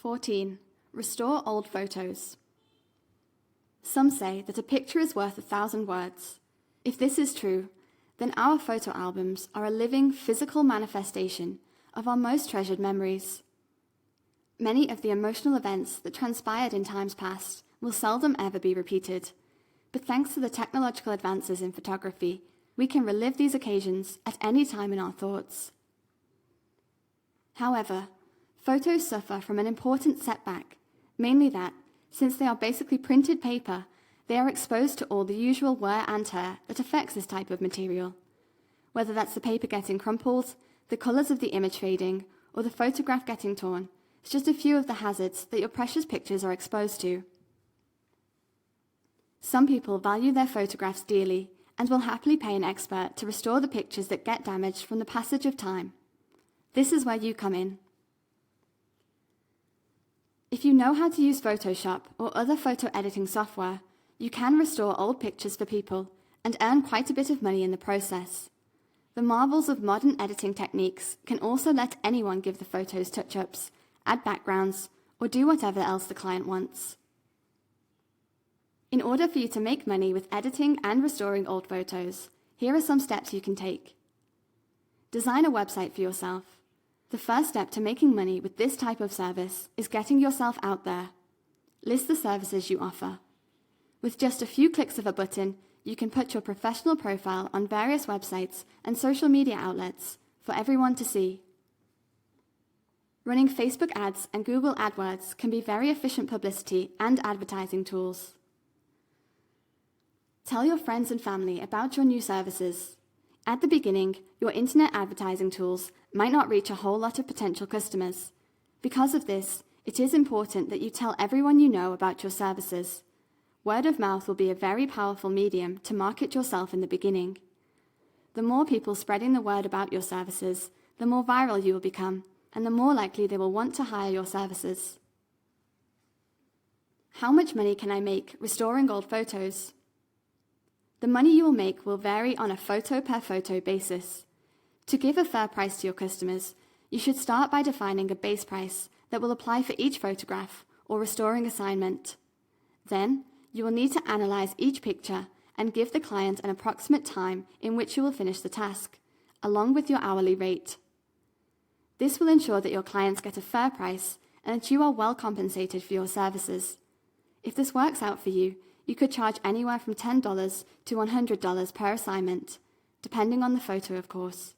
14. Restore old photos. Some say that a picture is worth 1,000 words. If this is true, then our photo albums are a living, physical manifestation of our most treasured memories. Many of the emotional events that transpired in times past will seldom ever be repeated, but thanks to the technological advances in photography, we can relive these occasions at any time in our thoughts. However, photos suffer from an important setback, mainly that, since they are basically printed paper, they are exposed to all the usual wear and tear that affects this type of material. Whether that's the paper getting crumpled, the colours of the image fading, or the photograph getting torn, it's just a few of the hazards that your precious pictures are exposed to. Some people value their photographs dearly and will happily pay an expert to restore the pictures that get damaged from the passage of time. This is where you come in. If you know how to use Photoshop or other photo editing software, you can restore old pictures for people and earn quite a bit of money in the process. The marvels of modern editing techniques can also let anyone give the photos touch-ups, add backgrounds, or do whatever else the client wants. In order for you to make money with editing and restoring old photos, here are some steps you can take. Design a website for yourself. The first step to making money with this type of service is getting yourself out there. List the services you offer. With just a few clicks of a button, you can put your professional profile on various websites and social media outlets for everyone to see. Running Facebook ads and Google AdWords can be very efficient publicity and advertising tools. Tell your friends and family about your new services. At the beginning, your internet advertising tools might not reach a whole lot of potential customers. Because of this, it is important that you tell everyone you know about your services. Word of mouth will be a very powerful medium to market yourself in the beginning. The more people spreading the word about your services, the more viral you will become, and the more likely they will want to hire your services. How much money can I make restoring old photos? The money you will make will vary on a photo-per-photo basis. To give a fair price to your customers, you should start by defining a base price that will apply for each photograph or restoring assignment. Then, you will need to analyze each picture and give the client an approximate time in which you will finish the task, along with your hourly rate. This will ensure that your clients get a fair price and that you are well compensated for your services. If this works out for you, you could charge anywhere from $10 to $100 per assignment, depending on the photo, of course.